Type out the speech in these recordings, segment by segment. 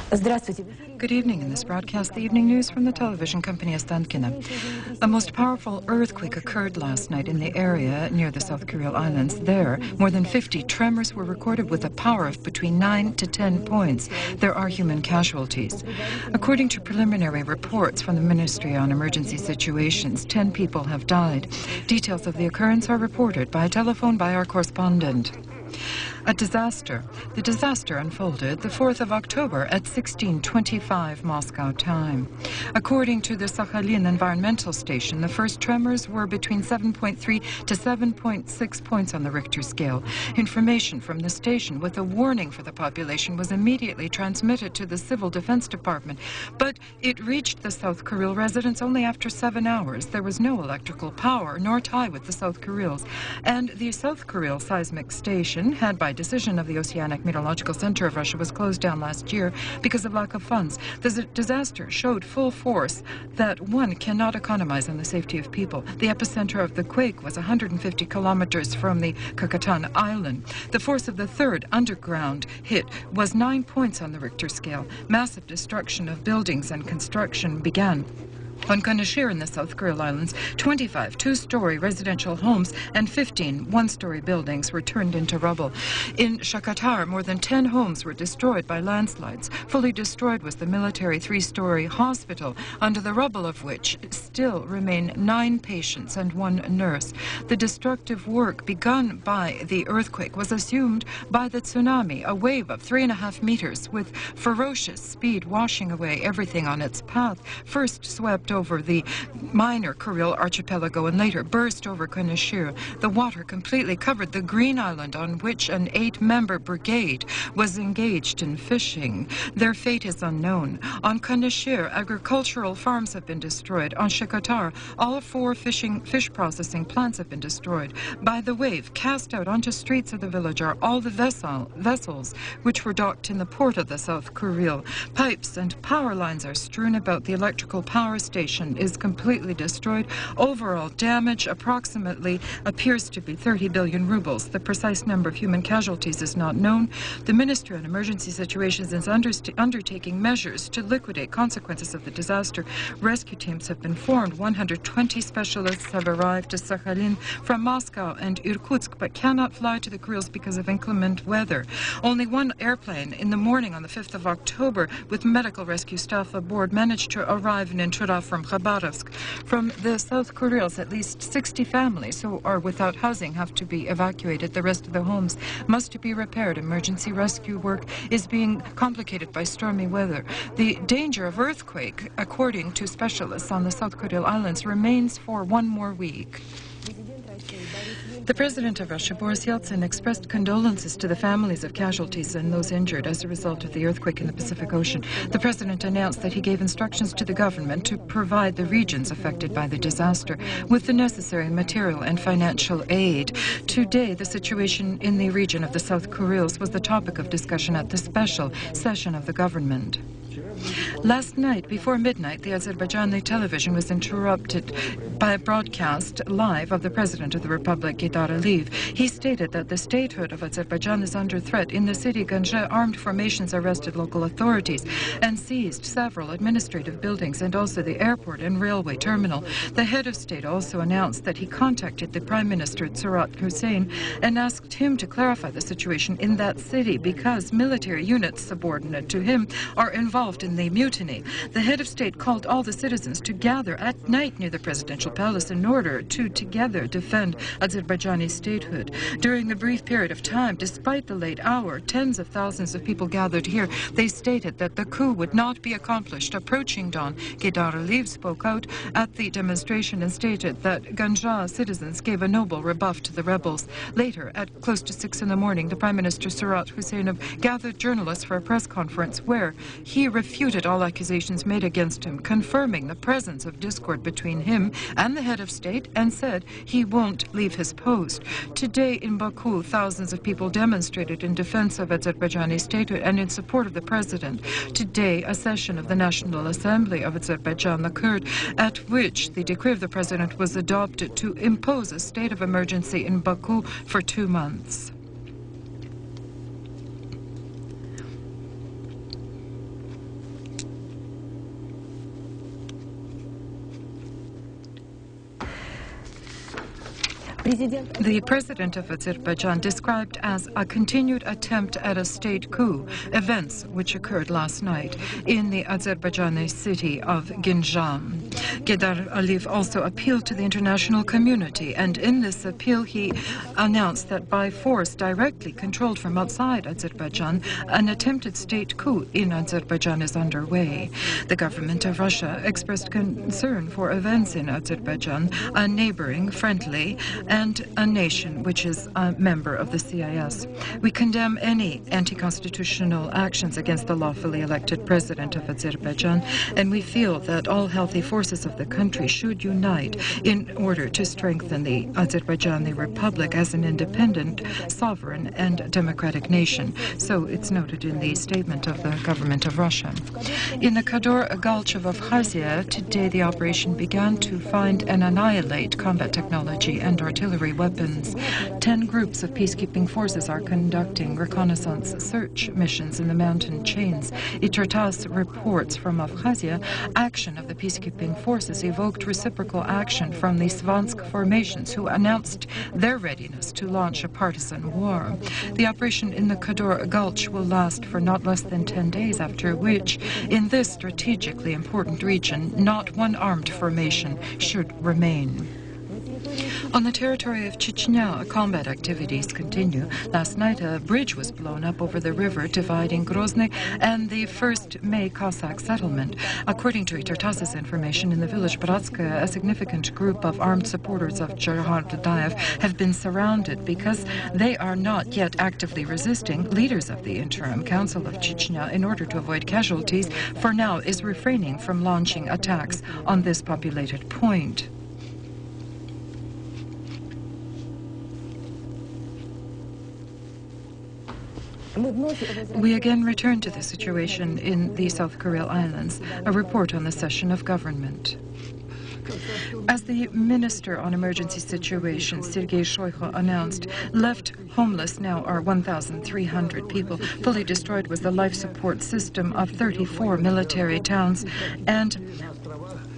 Good evening. In this broadcast, the evening news from the television company Ostankino. A most powerful earthquake occurred last night in the area near the South Kuril Islands. There, more than 50 tremors were recorded with a power of between 9 to 10 points. There are human casualties. According to preliminary reports from the Ministry on Emergency Situations, 10 people have died. Details of the occurrence are reported by telephone by our correspondent. A disaster. The disaster unfolded the 4th of October at 16:25 Moscow time. According to the Sakhalin Environmental Station, the first tremors were between 7.3 to 7.6 points on the Richter scale. Information from the station with a warning for the population was immediately transmitted to the Civil Defense Department, but it reached the South Kuril residents only after 7 hours. There was no electrical power nor tie with the South Kurils, and the South Kuril seismic station, had by decision of the Oceanic Meteorological Center of Russia, was closed down last year because of lack of funds. The disaster showed full force that one cannot economize on the safety of people. The epicenter of the quake was 150 kilometers from the Kakatan Island. The force of the third underground hit was 9 points on the Richter scale. Massive destruction of buildings and construction began. On Kanashir in the South Kuril Islands, 25 two-story residential homes and 15 one-story buildings were turned into rubble. In Shakatar, more than 10 homes were destroyed by landslides. Fully destroyed was the military three-story hospital, under the rubble of which still remain 9 patients and 1 nurse. The destructive work begun by the earthquake was assumed by the tsunami, a wave of 3.5 meters with ferocious speed washing away everything on its path. First swept over the minor Kuril archipelago and later burst over Kanashir. The water completely covered the green island on which an 8-member brigade was engaged in fishing. Their fate is unknown. On Kanashir, agricultural farms have been destroyed. On Shakatar, all 4 fish processing plants have been destroyed. By the wave, cast out onto streets of the village are all the vessels which were docked in the port of the South Kuril. Pipes and power lines are strewn about. The electrical power station is completely destroyed. Overall damage approximately appears to be 30 billion rubles. The precise number of human casualties is not known. The Ministry on Emergency Situations is undertaking measures to liquidate consequences of the disaster. Rescue teams have been formed. 120 specialists have arrived to Sakhalin from Moscow and Irkutsk, but cannot fly to the Kurils because of inclement weather. Only 1 airplane in the morning on the 5th of October with medical rescue staff aboard managed to arrive in Inchura from Khabarovsk. From the South Kurils, at least 60 families who are without housing have to be evacuated. The rest of the homes must be repaired. Emergency rescue work is being complicated by stormy weather. The danger of earthquake, according to specialists on the South Kuril Islands, remains for 1 more week. The President of Russia, Boris Yeltsin, expressed condolences to the families of casualties and those injured as a result of the earthquake in the Pacific Ocean. The President announced that he gave instructions to the government to provide the regions affected by the disaster with the necessary material and financial aid. Today, the situation in the region of the South Kurils was the topic of discussion at the special session of the government. Last night, before midnight, the Azerbaijani television was interrupted by a broadcast live of the President of the Republic, Heydar Aliyev. He stated that the statehood of Azerbaijan is under threat. In the city Ganja, armed formations arrested local authorities and seized several administrative buildings and also the airport and railway terminal. The head of state also announced that he contacted the Prime Minister, Surat Hussein, and asked him to clarify the situation in that city because military units subordinate to him are involved in the mutiny. The head of state called all the citizens to gather at night near the presidential palace in order to together defend Azerbaijani statehood. During the brief period of time, despite the late hour, tens of thousands of people gathered here. They stated that the coup would not be accomplished. Approaching dawn, Heydar Aliyev spoke out at the demonstration and stated that Ganja citizens gave a noble rebuff to the rebels. Later, at close to 6 in the morning, the Prime Minister Surat Hussein gathered journalists for a press conference where he refuted all accusations made against him, confirming the presence of discord between him and the head of state, and said he won't leave his post. Today in Baku, thousands of people demonstrated in defense of Azerbaijani statehood and in support of the president. Today, a session of the National Assembly of Azerbaijan occurred, at which the decree of the president was adopted to impose a state of emergency in Baku for 2 months. The president of Azerbaijan described as a continued attempt at a state coup events which occurred last night in the Azerbaijani city of Ginjan. Gedar Aliyev also appealed to the international community, and in this appeal he announced that by force directly controlled from outside Azerbaijan, an attempted state coup in Azerbaijan is underway. The government of Russia expressed concern for events in Azerbaijan, a neighboring, friendly, and a nation which is a member of the CIS. We condemn any anti-constitutional actions against the lawfully elected president of Azerbaijan, and we feel that all healthy forces of the country should unite in order to strengthen the Azerbaijani Republic as an independent, sovereign, and democratic nation. So it's noted in the statement of the government of Russia. In the Kador Gulch of Abkhazia, today the operation began to find and annihilate combat technology and artillery weapons. 10 groups of peacekeeping forces are conducting reconnaissance search missions in the mountain chains. Itartas reports from Abkhazia, action of the peacekeeping forces evoked reciprocal action from the Svansk formations, who announced their readiness to launch a partisan war. The operation in the Kador Gulch will last for not less than 10 days, after which, in this strategically important region, not one armed formation should remain. On the territory of Chechnya, combat activities continue. Last night, a bridge was blown up over the river dividing Grozny and the 1st May Cossack settlement. According to Itartas's information, in the village Bratskaya, a significant group of armed supporters of Gerhard Dadaev have been surrounded because they are not yet actively resisting. Leaders of the Interim Council of Chechnya, in order to avoid casualties, for now is refraining from launching attacks on this populated point. We again return to the situation in the South Kuril Islands, a report on the session of government. As the Minister on Emergency Situations, Sergei Shoigu, announced, left homeless now are 1,300 people. Fully destroyed was the life support system of 34 military towns, and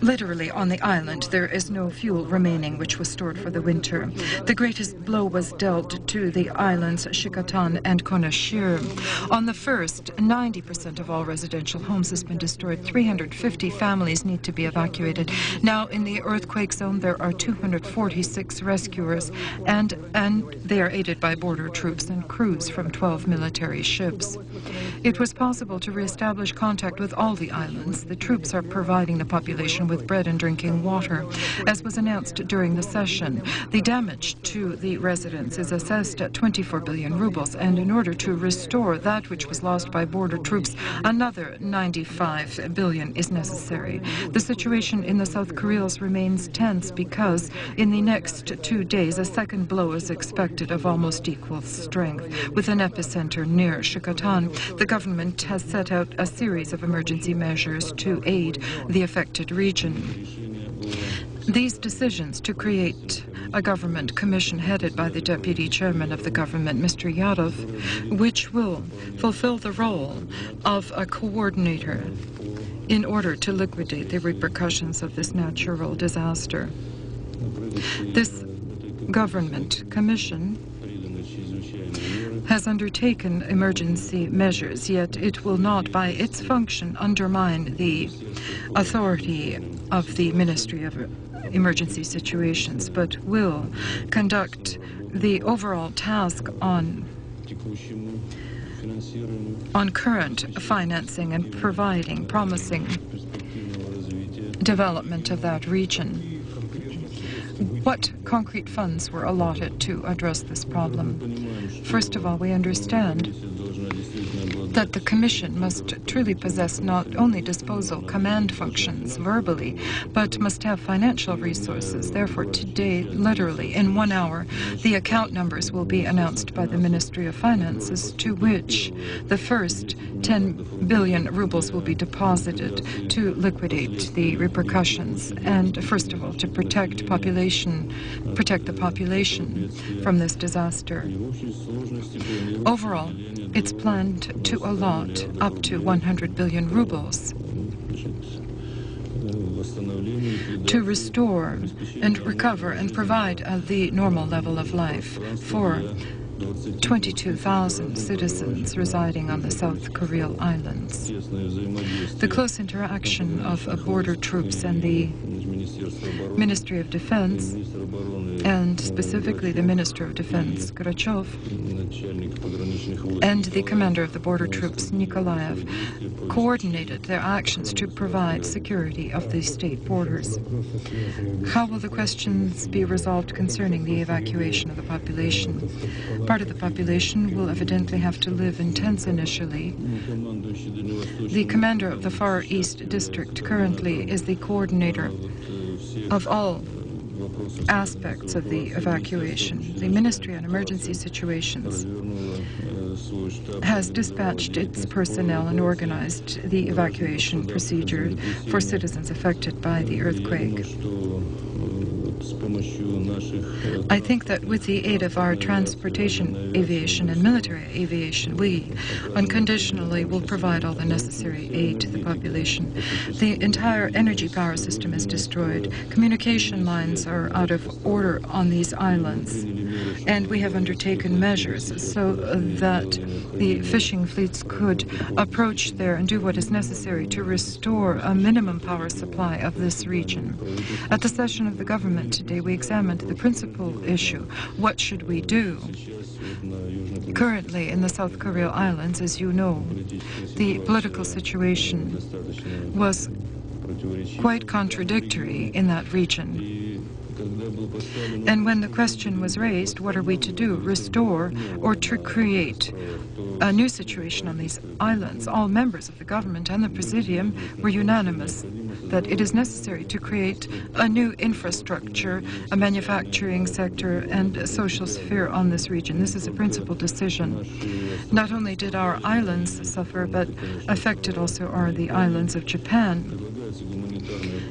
literally on the island there is no fuel remaining, which was stored for the winter. The greatest blow was dealt to the islands Shikotan and Konashir. On the 1st, 90% of all residential homes has been destroyed. 350 families need to be evacuated. Now in the earthquake zone there are 246 rescuers, and they are aided by border troops and crews from 12 military ships. It was possible to reestablish contact with all the islands. The troops are providing the population with bread and drinking water. As was announced during the session, the damage to the residents is assessed at 24 billion rubles, and in order to restore that which was lost by border troops, another 95 billion is necessary. The situation in the South Kurils remains tense because in the next 2 days a second blow is expected of almost equal strength, with an epicenter near Shikotan. The government has set out a series of emergency measures to aid the affected region. These decisions to create a government commission headed by the deputy chairman of the government, Mr. Yadov, which will fulfill the role of a coordinator in order to liquidate the repercussions of this natural disaster. This government commission has undertaken emergency measures, yet it will not, by its function, undermine the authority of the Ministry of Emergency Situations, but will conduct the overall task on current financing and promising development of that region. What concrete funds were allotted to address this problem? First of all, we understand that the Commission must truly possess not only disposal command functions verbally, but must have financial resources. Therefore, today, literally in 1 hour, the account numbers will be announced by the Ministry of Finances, to which the first 10 billion rubles will be deposited to liquidate the repercussions and, first of all, to protect the population from this disaster. Overall, it's planned to allot up to 100 billion rubles. to restore and recover and provide the normal level of life for 22,000 citizens residing on the South Korean islands. The close interaction of border troops and the Ministry of Defense, and specifically the Minister of Defense, Gorachov, and the commander of the border troops, Nikolaev, coordinated their actions to provide security of the state borders. How will the questions be resolved concerning the evacuation of the population? Part of the population will evidently have to live in tents initially. The commander of the Far East District currently is the coordinator of all aspects of the evacuation. The Ministry on Emergency Situations has dispatched its personnel and organized the evacuation procedure for citizens affected by the earthquake. I think that with the aid of our transportation aviation and military aviation, we unconditionally will provide all the necessary aid to the population. The entire energy power system is destroyed. Communication lines are out of order on these islands, and we have undertaken measures so that the fishing fleets could approach there and do what is necessary to restore a minimum power supply of this region. At the session of the government today, we examined the principal issue: what should we do? Currently in the South Korea Islands, as you know, the political situation was quite contradictory in that region. And when the question was raised, what are we to do, restore or to create a new situation on these islands, all members of the government and the Presidium were unanimous that it is necessary to create a new infrastructure, a manufacturing sector, and a social sphere on this region. This is a principal decision. Not only did our islands suffer, but affected also are the islands of Japan.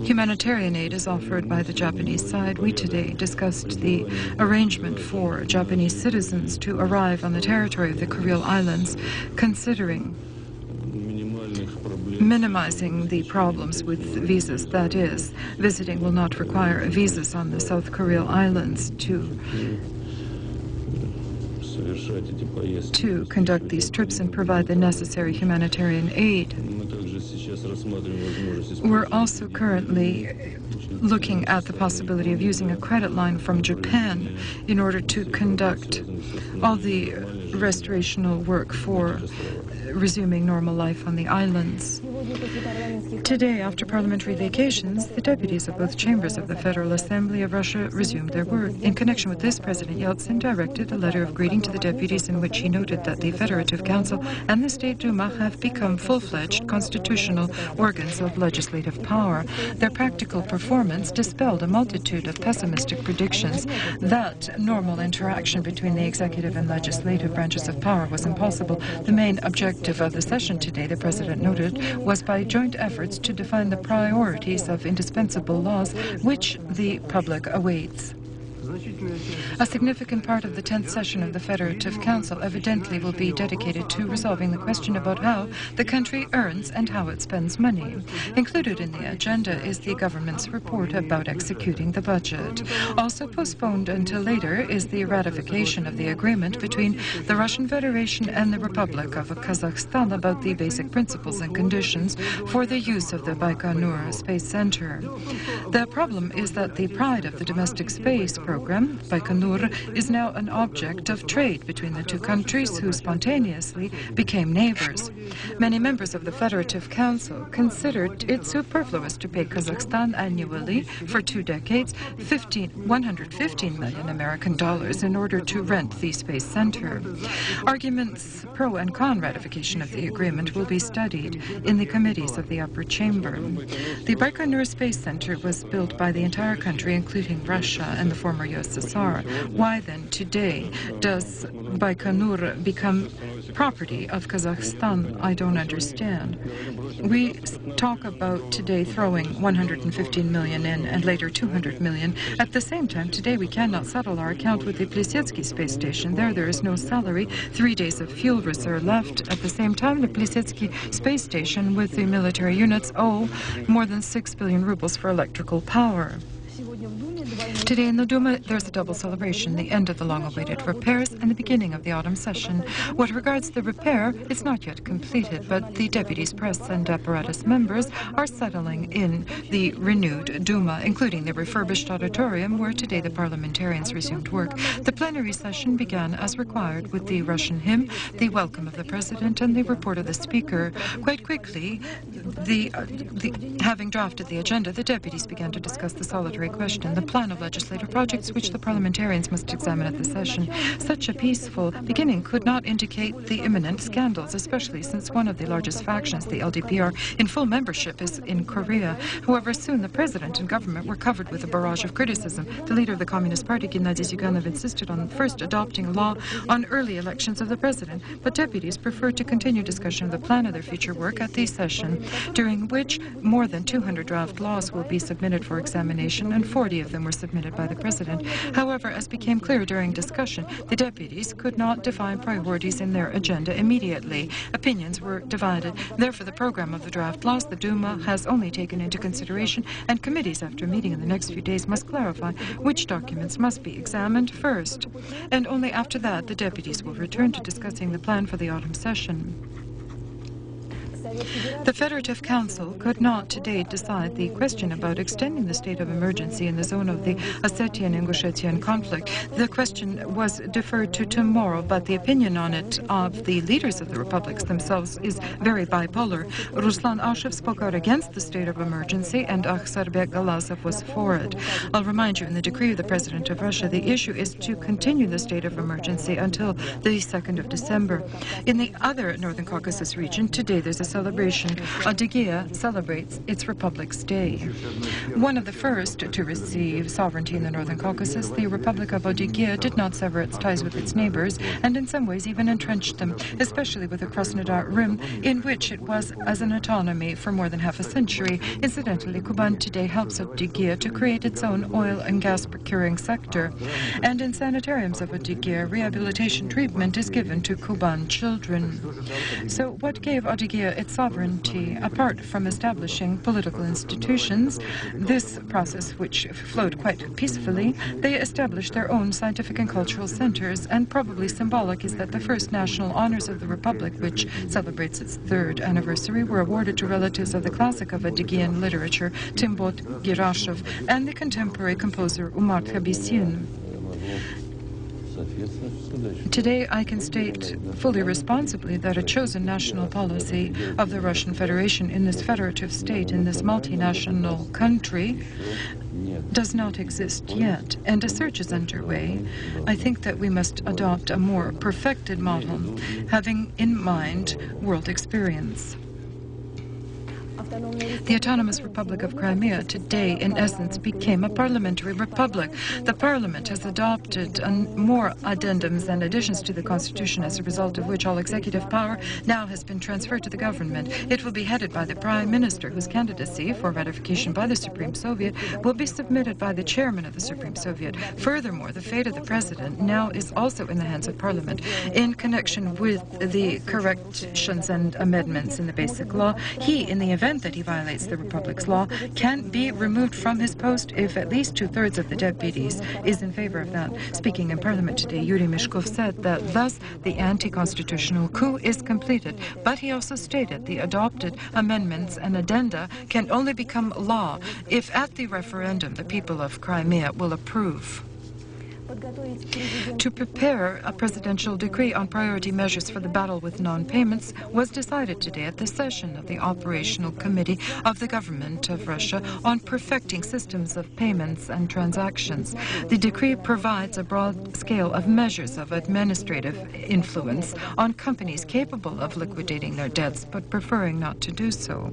Humanitarian aid is offered by the Japanese side. We today discussed the arrangement for Japanese citizens to arrive on the territory of the Korean Islands, considering minimizing the problems with visas. That is, visiting will not require visas on the South Korean Islands to conduct these trips and provide the necessary humanitarian aid. We're also currently looking at the possibility of using a credit line from Japan in order to conduct all the restorational work for resuming normal life on the islands. Today, after parliamentary vacations, the deputies of both chambers of the Federal Assembly of Russia resumed their work. In connection with this, President Yeltsin directed a letter of greeting to the deputies in which he noted that the Federative Council and the State Duma have become full-fledged constitutional organs of legislative power. Their practical performance dispelled a multitude of pessimistic predictions that normal interaction between the executive and legislative branches of power was impossible. The main objective of the session today, the President noted, was by joint efforts to define the priorities of indispensable laws which the public awaits. A significant part of the 10th session of the Federative Council evidently will be dedicated to resolving the question about how the country earns and how it spends money. Included in the agenda is the government's report about executing the budget. Also postponed until later is the ratification of the agreement between the Russian Federation and the Republic of Kazakhstan about the basic principles and conditions for the use of the Baikonur Space Center. The problem is that the pride of the domestic space program, Baikonur, is now an object of trade between the two countries who spontaneously became neighbors. Many members of the Federative Council considered it superfluous to pay Kazakhstan annually for 2 decades 115 million American dollars in order to rent the space center. Arguments pro and con ratification of the agreement will be studied in the committees of the upper chamber. The Baikonur Space Center was built by the entire country, including Russia and the former USSR. Why then, today, does Baikonur become property of Kazakhstan, I don't understand. We talk about today throwing 115 million in and later 200 million. At the same time, today we cannot settle our account with the Plisetsky space station. There is no salary, 3 days of fuel reserve left. At the same time, the Plisetsky space station with the military units owe more than 6 billion rubles for electrical power. Today in the Duma, there's a double celebration, the end of the long-awaited repairs and the beginning of the autumn session. What regards the repair, it's not yet completed, but the deputies, press and apparatus members are settling in the renewed Duma, including the refurbished auditorium where today the parliamentarians resumed work. The plenary session began as required with the Russian hymn, the welcome of the president and the report of the speaker. Quite quickly, having drafted the agenda, the deputies began to discuss the solitary question, the plan of legislative projects which the parliamentarians must examine at the session. Such a peaceful beginning could not indicate the imminent scandals, especially since one of the largest factions, the LDPR, in full membership is in Korea. However, soon the president and government were covered with a barrage of criticism. The leader of the Communist Party, Gennady Zyuganov, insisted on first adopting a law on early elections of the president, but deputies preferred to continue discussion of the plan of their future work at the session, during which more than 200 draft laws will be submitted for examination, and 40 of them were submitted by the president. However, as became clear during discussion, the deputies could not define priorities in their agenda immediately. Opinions were divided. Therefore, the program of the draft laws the Duma has only taken into consideration, and committees, after meeting in the next few days, must clarify which documents must be examined first. And only after that, the deputies will return to discussing the plan for the autumn session. The Federative Council could not today decide the question about extending the state of emergency in the zone of the Ossetian-Ingushetian conflict. The question was deferred to tomorrow, but the opinion on it of the leaders of the republics themselves is very bipolar. Ruslan Ashev spoke out against the state of emergency, and Akhsarbek Galasov was for it. I'll remind you, in the decree of the President of Russia, the issue is to continue the state of emergency until the 2nd of December. In the other Northern Caucasus region, today there's a celebration. Adygea celebrates its Republic's Day. One of the first to receive sovereignty in the Northern Caucasus, the Republic of Adygea did not sever its ties with its neighbors, and in some ways even entrenched them, especially with the Krasnodar Rim, in which it was as an autonomy for more than half a century. Incidentally, Kuban today helps Adygea to create its own oil and gas procuring sector. And in sanitariums of Adygea, rehabilitation treatment is given to Kuban children. So what gave Adygea its sovereignty? Apart from establishing political institutions, this process, which flowed quite peacefully, they established their own scientific and cultural centers, and probably symbolic is that the first national honors of the Republic, which celebrates its 3rd anniversary, were awarded to relatives of the classic of Adygean literature, Timbot Girashov, and the contemporary composer Umar Khabisin. Today, I can state fully responsibly that a chosen national policy of the Russian Federation in this federative state, in this multinational country, does not exist yet, and a search is underway. I think that we must adopt a more perfected model, having in mind world experience. The Autonomous Republic of Crimea today, in essence, became a parliamentary republic. The parliament has adopted more addendums and additions to the constitution, as a result of which all executive power now has been transferred to the government. It will be headed by the prime minister, whose candidacy for ratification by the Supreme Soviet will be submitted by the chairman of the Supreme Soviet. Furthermore, the fate of the president now is also in the hands of parliament. In connection with the corrections and amendments in the basic law, he, in the event that he violates the Republic's law, can be removed from his post if at least 2/3 of the deputies is in favor of that. Speaking in Parliament today, Yuri Mishkov said that thus the anti-constitutional coup is completed. But he also stated the adopted amendments and addenda can only become law if at the referendum the people of Crimea will approve. To prepare a presidential decree on priority measures for the battle with non-payments was decided today at the session of the Operational Committee of the Government of Russia on perfecting systems of payments and transactions. The decree provides a broad scale of measures of administrative influence on companies capable of liquidating their debts but preferring not to do so.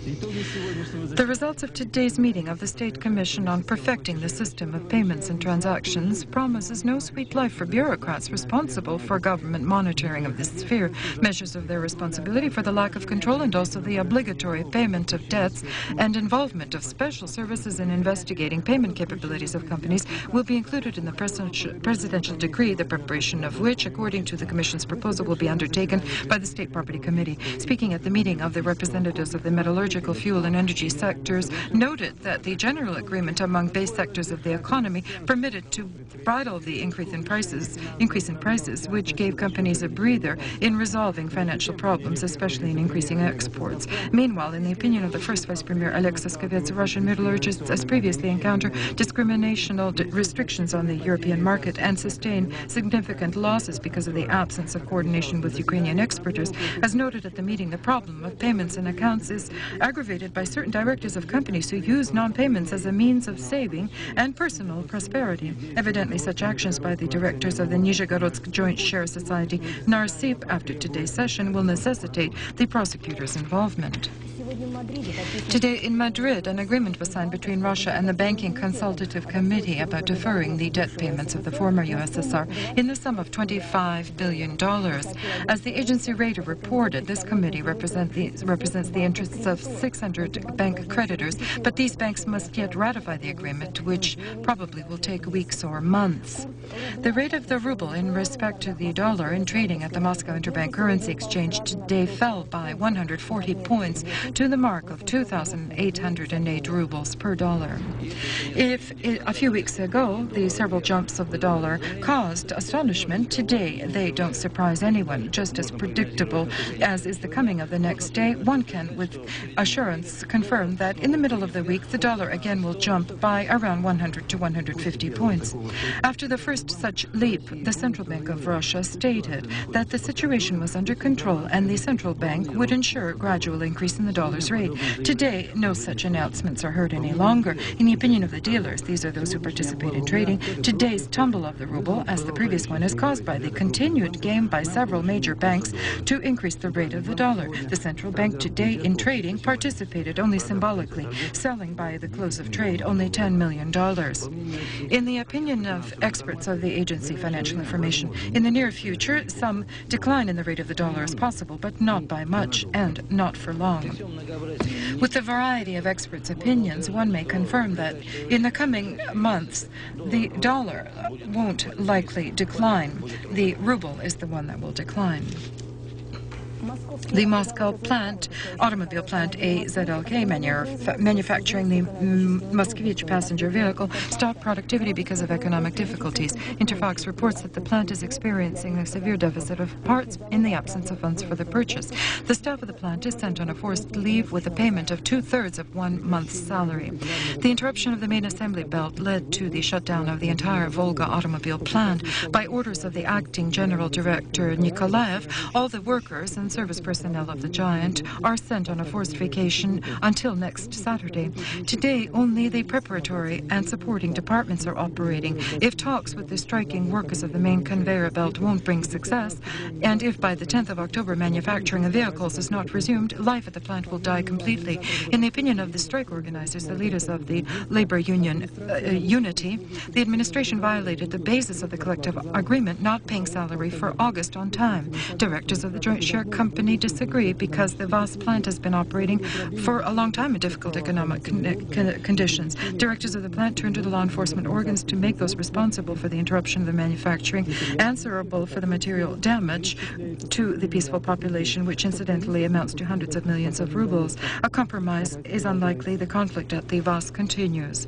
The results of today's meeting of the State Commission on perfecting the system of payments and transactions promises no sweet life for bureaucrats responsible for government monitoring of this sphere, measures of their responsibility for the lack of control and also the obligatory payment of debts and involvement of special services in investigating payment capabilities of companies will be included in the presidential decree, the preparation of which, according to the Commission's proposal, will be undertaken by the State Property Committee. Speaking at the meeting of the representatives of the metallurgical, fuel and energy sectors noted that the general agreement among base sectors of the economy permitted to bridle the increase in prices, which gave companies a breather in resolving financial problems, especially in increasing exports. Meanwhile, in the opinion of the first Vice Premier Alexis Kovets, Russian metallurgists as previously encounter discriminational restrictions on the European market and sustain significant losses because of the absence of coordination with Ukrainian exporters. As noted at the meeting, the problem of payments and accounts is aggravated by certain directors of companies who use non-payments as a means of saving and personal prosperity. Evidently, such actions by the directors of the Nizhegorod Joint Share Society, NARSIP, after today's session will necessitate the prosecutor's involvement. Today in Madrid, an agreement was signed between Russia and the Banking Consultative Committee about deferring the debt payments of the former USSR in the sum of $25 billion. As the agency Radar reported, this committee represents the interests of 600 bank creditors, but these banks must yet ratify the agreement, which probably will take weeks or months. The rate of the ruble in respect to the dollar in trading at the Moscow Interbank Currency Exchange today fell by 140 points to the mark of 2,808 rubles per dollar. If a few weeks ago the several jumps of the dollar caused astonishment, today they don't surprise anyone. Just as predictable as is the coming of the next day, one can with assurance confirm that in the middle of the week the dollar again will jump by around 100 to 150 points. After the first such leap, the Central Bank of Russia stated that the situation was under control and the central bank would ensure a gradual increase in the dollar's rate. Today, no such announcements are heard any longer. In the opinion of the dealers, these are those who participate in trading, today's tumble of the ruble, as the previous one, is caused by the continued game by several major banks to increase the rate of the dollar. The central bank today in trading participated only symbolically, selling by the close of trade only $10 million. In the opinion of experts of the agency Financial Information, in the near future, some decline in the rate of the dollar is possible, but not by much and not for long. With the variety of experts' opinions, one may confirm that in the coming months, the dollar won't likely decline. The ruble is the one that will decline. The Moscow plant, automobile plant AZLK, manufacturing the Moskvich passenger vehicle, stopped productivity because of economic difficulties. Interfax reports that the plant is experiencing a severe deficit of parts in the absence of funds for the purchase. The staff of the plant is sent on a forced leave with a payment of 2/3 of 1 month's salary. The interruption of the main assembly belt led to the shutdown of the entire Volga automobile plant. By orders of the acting general director Nikolaev, all the workers and service personnel of the giant are sent on a forced vacation until next Saturday. Today, only the preparatory and supporting departments are operating. If talks with the striking workers of the main conveyor belt won't bring success, and if by the 10th of October manufacturing of vehicles is not resumed, life at the plant will die completely. In the opinion of the strike organizers, the leaders of the labor union Unity, the administration violated the basis of the collective agreement, not paying salary for August on time. Directors of the Joint Share Company disagree because the vast plant has been operating for a long time in difficult economic conditions. Directors of the plant turn to the law enforcement organs to make those responsible for the interruption of the manufacturing answerable for the material damage to the peaceful population, which incidentally amounts to hundreds of millions of rubles. A compromise is unlikely. The conflict at the VAS continues.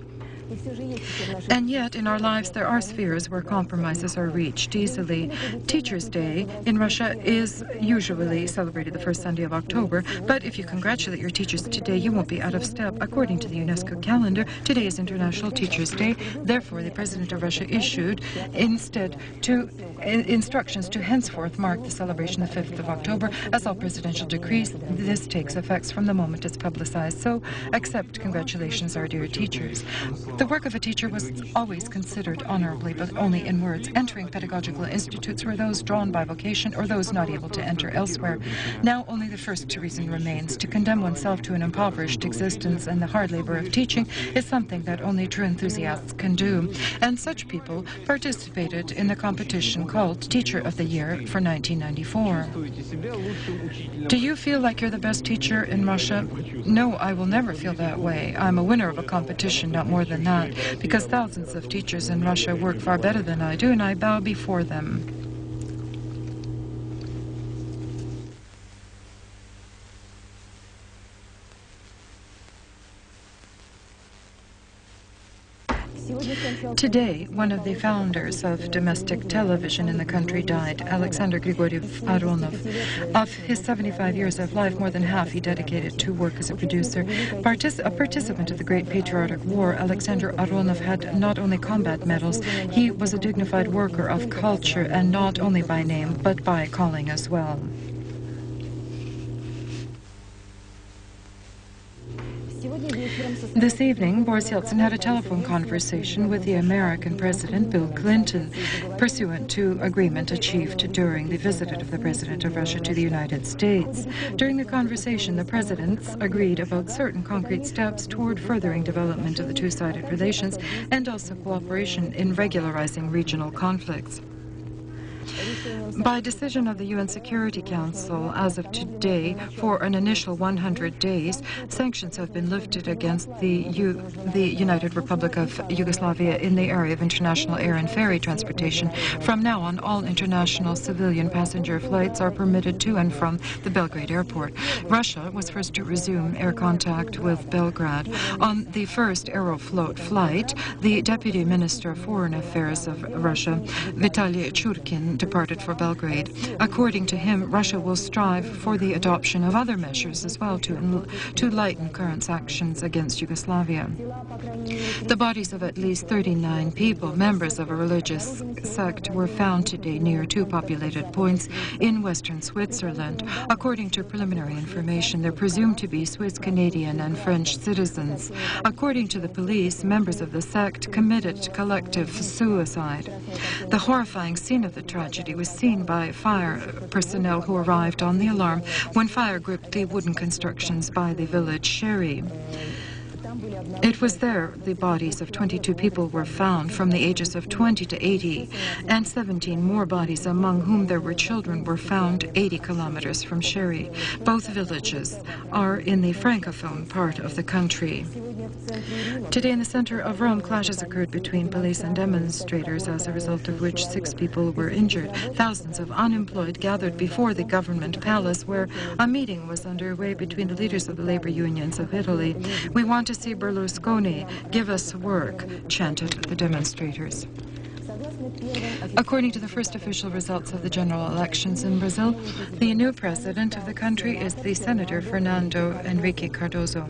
And yet, in our lives, there are spheres where compromises are reached easily. Teachers' Day in Russia is usually celebrated the first Sunday of October, but if you congratulate your teachers today, you won't be out of step. According to the UNESCO calendar, today is International Teachers' Day. Therefore, the President of Russia issued instead instructions to henceforth mark the celebration the 5th of October. As all presidential decrees, this takes effect from the moment it's publicized. So, accept congratulations, our dear teachers. The work of a teacher was always considered honorably, but only in words. Entering pedagogical institutes were those drawn by vocation or those not able to enter elsewhere. Now only the first reason remains. To condemn oneself to an impoverished existence and the hard labor of teaching is something that only true enthusiasts can do. And such people participated in the competition called Teacher of the Year for 1994. Do you feel like you're the best teacher in Russia? No, I will never feel that way. I'm a winner of a competition, not more than that, because thousands of teachers in Russia work far better than I do, and I bow before them. Today, one of the founders of domestic television in the country died, Alexander Grigoriev Aronov. Of his 75 years of life, more than half he dedicated to work as a producer. A participant of the Great Patriotic War, Alexander Aronov had not only combat medals, he was a dignified worker of culture, and not only by name, but by calling as well. This evening, Boris Yeltsin had a telephone conversation with the American President, Bill Clinton, pursuant to agreement achieved during the visit of the President of Russia to the United States. During the conversation, the presidents agreed about certain concrete steps toward furthering development of the two-sided relations and also cooperation in regularizing regional conflicts. By decision of the UN Security Council, as of today, for an initial 100 days, sanctions have been lifted against the United Republic of Yugoslavia in the area of international air and ferry transportation. From now on, all international civilian passenger flights are permitted to and from the Belgrade airport. Russia was first to resume air contact with Belgrade. On the first Aeroflot flight, the Deputy Minister of Foreign Affairs of Russia, Vitaly Churkin, departed for Belgrade. According to him, Russia will strive for the adoption of other measures as well to lighten current sanctions against Yugoslavia. The bodies of at least 39 people, members of a religious sect, were found today near two populated points in western Switzerland. According to preliminary information, they're presumed to be Swiss, Canadian, and French citizens. According to the police, members of the sect committed collective suicide. The horrifying scene of the tragedy was seen by fire personnel who arrived on the alarm when fire gripped the wooden constructions by the village Sherry. It was there the bodies of 22 people were found from the ages of 20 to 80, and 17 more bodies, among whom there were children, were found 80 kilometers from Sherry. Both villages are in the Francophone part of the country. Today in the center of Rome, clashes occurred between police and demonstrators, as a result of which 6 people were injured. Thousands of unemployed gathered before the government palace, where a meeting was underway between the leaders of the labor unions of Italy. "We want to see Berlusconi give us work," chanted the demonstrators. According to the first official results of the general elections in Brazil, the new president of the country is the Senator Fernando Henrique Cardoso.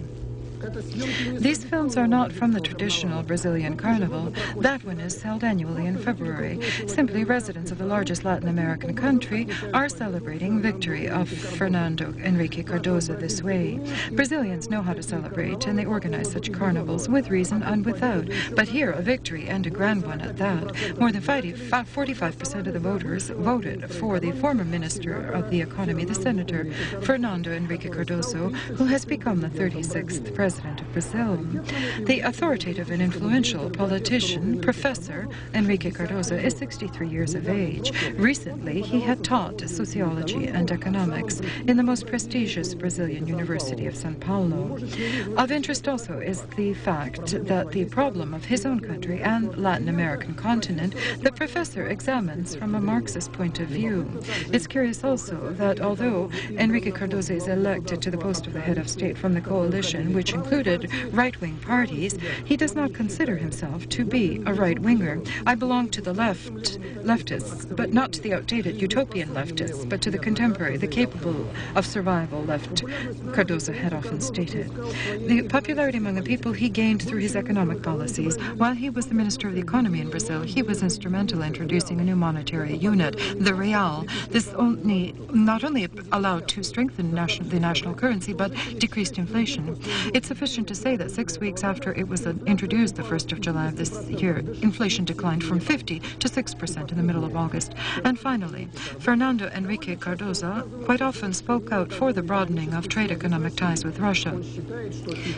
These films are not from the traditional Brazilian carnival. That one is held annually in February. Simply, residents of the largest Latin American country are celebrating victory of Fernando Henrique Cardoso this way. Brazilians know how to celebrate, and they organize such carnivals with reason and without. But here, a victory, and a grand one at that. More than 45% of the voters voted for the former Minister of the Economy, the Senator Fernando Henrique Cardoso, who has become the 36th President of Brazil. The authoritative and influential politician, Professor Henrique Cardoso, is 63 years of age. Recently, he had taught sociology and economics in the most prestigious Brazilian University of São Paulo. Of interest also is the fact that the problem of his own country and Latin American continent, the professor examines from a Marxist point of view. It's curious also that although Henrique Cardoso is elected to the post of the head of state from the coalition, which included right-wing parties, he does not consider himself to be a right-winger. "I belong to the leftists, but not to the outdated utopian leftists, but to the contemporary, the capable of survival left," Cardoso had often stated. The popularity among the people he gained through his economic policies. While he was the Minister of the Economy in Brazil, he was instrumental in introducing a new monetary unit, the real. This not only allowed to strengthen the national currency, but decreased inflation. It It's sufficient to say that 6 weeks after it was introduced the 1st of July of this year, inflation declined from 50 to 6% in the middle of August. And finally, Fernando Enrique Cardozo quite often spoke out for the broadening of trade economic ties with Russia.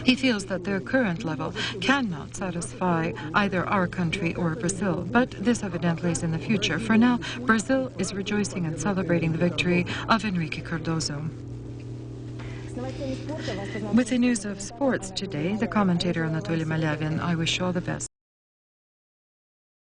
He feels that their current level cannot satisfy either our country or Brazil, but this evidently is in the future. For now, Brazil is rejoicing and celebrating the victory of Enrique Cardozo. With the news of sports today, the commentator Anatoly Malyavin, I wish you all the best.